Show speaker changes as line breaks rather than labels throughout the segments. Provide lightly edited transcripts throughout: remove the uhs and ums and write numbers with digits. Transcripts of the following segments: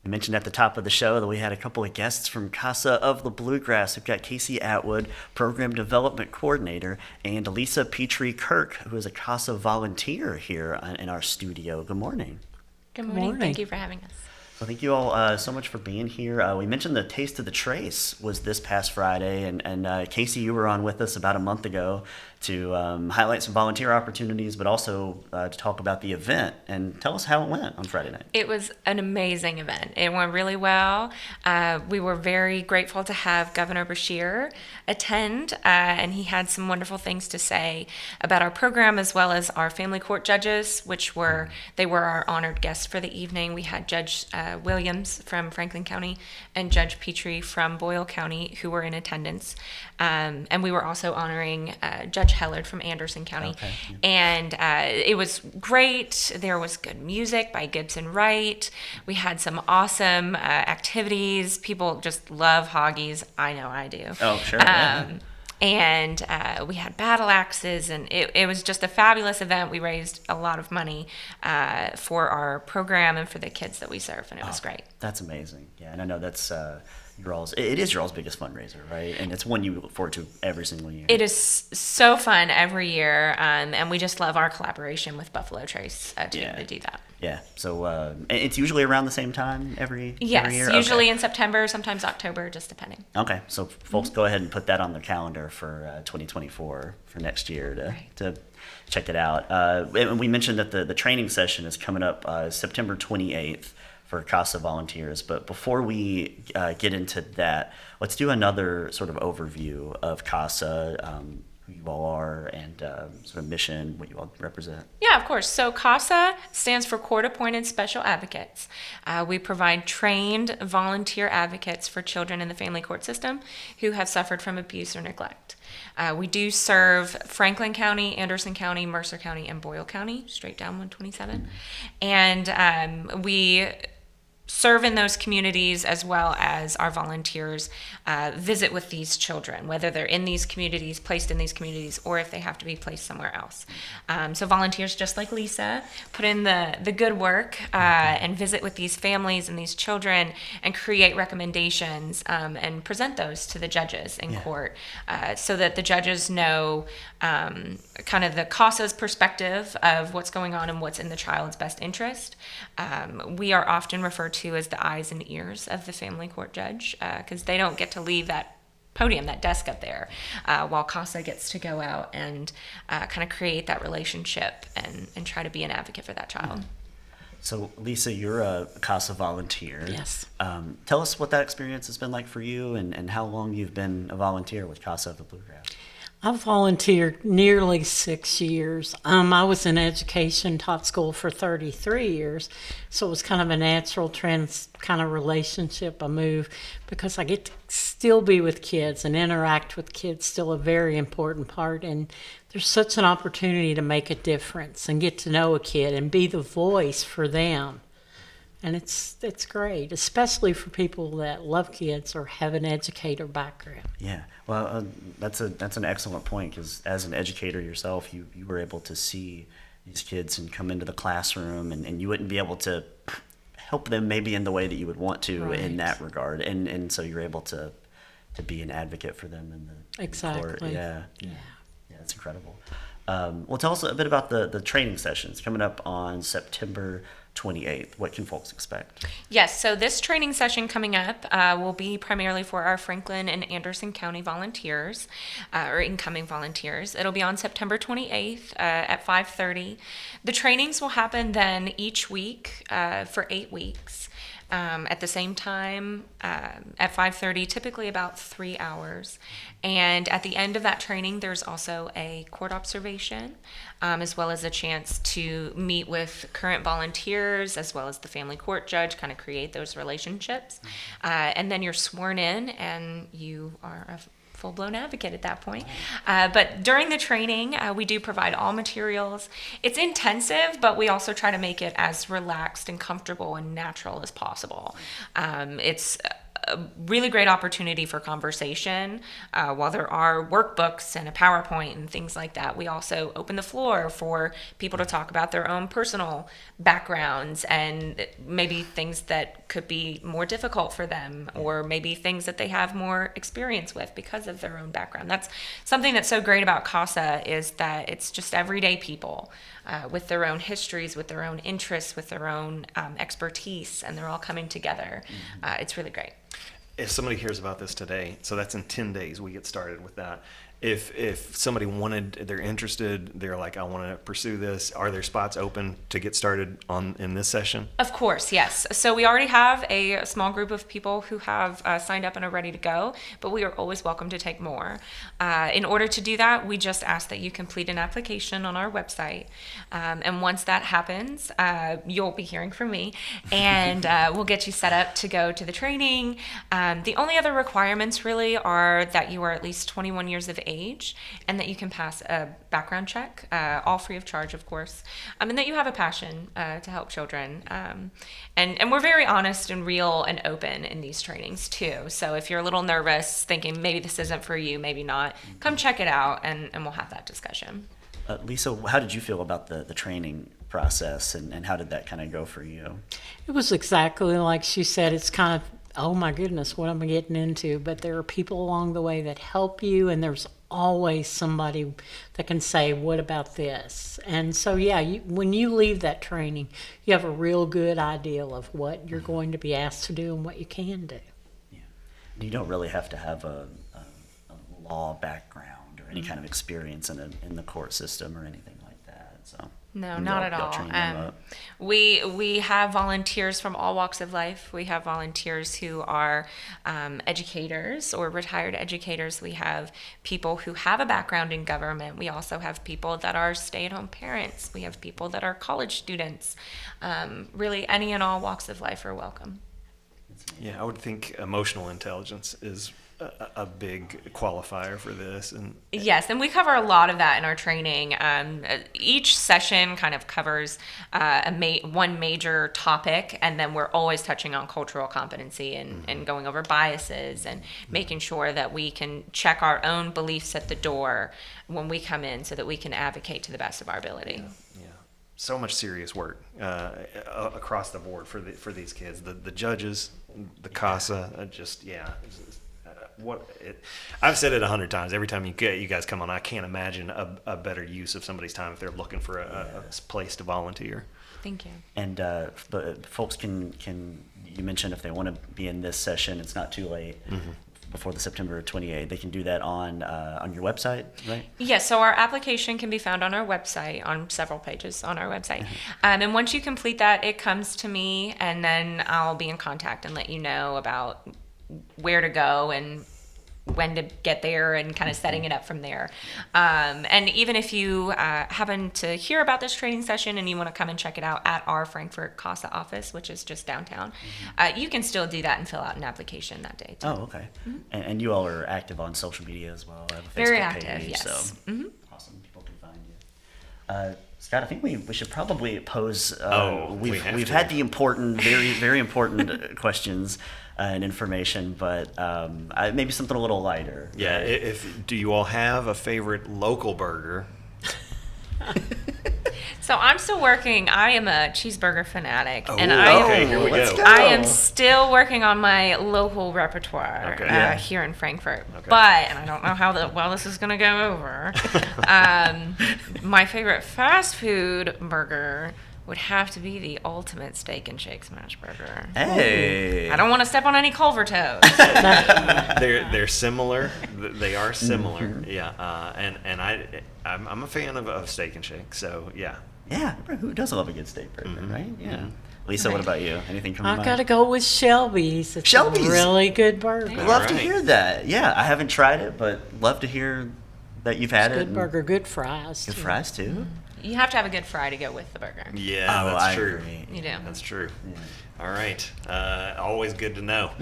I mentioned at the top of the show that we had a couple of guests from CASA of the Bluegrass. We've got Casey Atwood, Program Development Coordinator, and Lisa Petrey-Kirk, who is a CASA volunteer here in our studio. Good morning.
Good morning. Thank you for having us.
Well, thank you all so much for being here. We mentioned the Taste of the Trace was this past Friday, and Casey, you were on with us about a month ago to highlight some volunteer opportunities, but also to talk about the event. And tell us how it went on Friday night.
It was an amazing event. It went really well. We were very grateful to have Governor Beshear attend, and he had some wonderful things to say about our program as well as our family court judges, they were our honored guests for the evening. We had Judge Williams from Franklin County and Judge Petry from Boyle County who were in attendance. And we were also honoring Judge Hellard from Anderson County.
Okay.
And it was great. There was good music by Gibson Wright. We had some awesome activities. People just love hoggies. I know I do.
Oh, sure.
And we had battle axes, and it was just a fabulous event. We raised a lot of money for our program and for the kids that we serve, and it was great.
That's amazing. Yeah, and I know that's it is your all's biggest fundraiser, right? And it's one you look forward to every single year.
It is so fun every year, and we just love our collaboration with Buffalo Trace to be able to do that.
Yeah, so it's usually around the same time every year?
Yes, usually in September, sometimes October, just depending.
Okay, so folks go ahead and put that on their calendar for 2024, for next year to check it out. And we mentioned that the training session is coming up September 28th for CASA volunteers. But before we get into that, let's do another sort of overview of CASA, who you all are, and sort of mission, what you all represent.
Yeah, of course. So CASA stands for Court-Appointed Special Advocates. We provide trained volunteer advocates for children in the family court system who have suffered from abuse or neglect. We do serve Franklin County, Anderson County, Mercer County, and Boyle County, straight down 127. And we serve in those communities as well as our volunteers visit with these children, whether they're in these communities, placed in these communities, or if they have to be placed somewhere else. So volunteers just like Lisa put in the good work and visit with these families and these children and create recommendations and present those to the judges in court so that the judges know kind of the CASA's perspective of what's going on and what's in the child's best interest. We are often referred to as the eyes and ears of the family court judge because they don't get to leave that podium, that desk up there, while CASA gets to go out and kind of create that relationship and try to be an advocate for that child.
So, Lisa, you're a CASA volunteer.
Yes.
Tell us what that experience has been like for you and how long you've been a volunteer with CASA of the Bluegrass.
I've volunteered nearly 6 years. I was in education, taught school for 33 years, so it was kind of a natural kind of relationship, a move, because I get to still be with kids and interact with kids, still a very important part, and there's such an opportunity to make a difference and get to know a kid and be the voice for them. And it's great, especially for people that love kids or have an educator background.
Yeah, well, that's an excellent point because as an educator yourself, you were able to see these kids and come into the classroom, and you wouldn't be able to help them maybe in the way that you would want to in that regard, and so you're able to be an advocate for them in the court. Yeah, that's incredible. Well, tell us a bit about the training sessions coming up on September 28th. What can folks expect?
Yes, so this training session coming up will be primarily for our Franklin and Anderson County volunteers, or incoming volunteers. It'll be on September 28th at 5:30. The trainings will happen then each week for 8 weeks. At the same time at 5:30, typically about 3 hours. And at the end of that training, there's also a court observation, as well as a chance to meet with current volunteers, as well as the family court judge, kind of create those relationships. And then you're sworn in, and you are a full-blown advocate at that point. But during the training, we do provide all materials. It's intensive, but we also try to make it as relaxed and comfortable and natural as possible. It's a really great opportunity for conversation. While there are workbooks and a PowerPoint and things like that, we also open the floor for people to talk about their own personal backgrounds and maybe things that could be more difficult for them, or maybe things that they have more experience with because of their own background. That's something that's so great about CASA, is that it's just everyday people with their own histories, with their own interests, with their own expertise, and they're all coming together. It's really great.
If somebody hears about this today, so that's in 10 days we get started with that. If somebody they're interested, they're like, I want to pursue this, are there spots open to get started in this session?
Of course, yes. So we already have a small group of people who have signed up and are ready to go, but we are always welcome to take more. In order to do that, we just ask that you complete an application on our website. And once that happens, you'll be hearing from me, and we'll get you set up to go to the training. The only other requirements really are that you are at least 21 years of age, and that you can pass a background check, all free of charge, of course, and that you have a passion to help children. And we're very honest and real and open in these trainings too. So if you're a little nervous, thinking maybe this isn't for you, maybe not, come check it out, and we'll have that discussion.
Lisa, how did you feel about the training process, and how did that kind of go for you?
It was exactly like she said. It's kind of, oh my goodness, what am I getting into? But there are people along the way that help you, and there's always somebody that can say, what about this? And so, yeah, when you leave that training, you have a real good idea of what you're going to be asked to do and what you can do.
Yeah. You don't really have to have a law background or any kind of experience in the court system or anything like that. So.
No,
And
not
y'all-
at
y'all train them
all.
up.
We have volunteers from all walks of life. We have volunteers who are educators or retired educators. We have people who have a background in government. We also have people that are stay-at-home parents. We have people that are college students. Really, any and all walks of life are welcome.
Yeah, I would think emotional intelligence is a big qualifier for this. And
Yes, and we cover a lot of that in our training. Each session kind of covers one major topic, and then we're always touching on cultural competency and going over biases and making sure that we can check our own beliefs at the door when we come in, so that we can advocate to the best of our ability.
yeah, so much serious work across the board for these kids. The judges, the CASA, I've said it 100 times. Every time you guys come on, I can't imagine a better use of somebody's time if they're looking for a place to volunteer.
Thank you.
And but folks can you mentioned if they want to be in this session, it's not too late. Before the September 28th, they can do that on your website, right?
Yes, so our application can be found on our website, on several pages on our website. And once you complete that, it comes to me, and then I'll be in contact and let you know about where to go and when to get there, and kind of setting it up from there. And even if you happen to hear about this training session and you want to come and check it out at our Frankfort CASA office, which is just downtown, you can still do that and fill out an application that day too.
Oh, okay. And you all are active on social media as well. I have a Facebook
Very active,
page,
yes.
So awesome, people can find you. Scott, I think we should probably pose. We've had the important, very very important questions and information, but maybe something a little lighter.
Yeah. Do you all have a favorite local burger?
So I'm still working. I am a cheeseburger fanatic, and
Here we
let's
go.
go.
I am still working on my local repertoire
Okay. Yeah.
here in Frankfurt.
Okay.
But, and I don't know how well this is going to go over, my favorite fast food burger would have to be the ultimate steak and shake smash burger.
Hey.
I don't want to step on any Culver toes.
They're similar. They are similar. Yeah. And I'm a fan of Steak and Shake. So yeah.
Yeah, who doesn't love a good steak burger, right? Yeah. Lisa, what about you? Anything come to
I've
mind?
got to go with Shelby's. It's
Shelby's?
a really good burger.
Love to
Alright.
hear that. Yeah, I haven't tried it, but love to hear that you've had it.
Good
and
burger, good fries.
Good
too.
fries too.
You have to have a good fry to go with the burger.
Yeah,
Oh,
that's
I
true.
agree.
You do.
That's true. All right. Always good to know.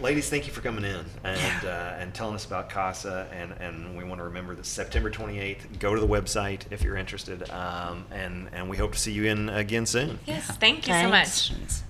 Ladies, thank you for coming in and telling us about CASA. And we want to remember that September 28th, go to the website if you're interested. And we hope to see you in again soon.
Yes, thank you so
Thanks.
much.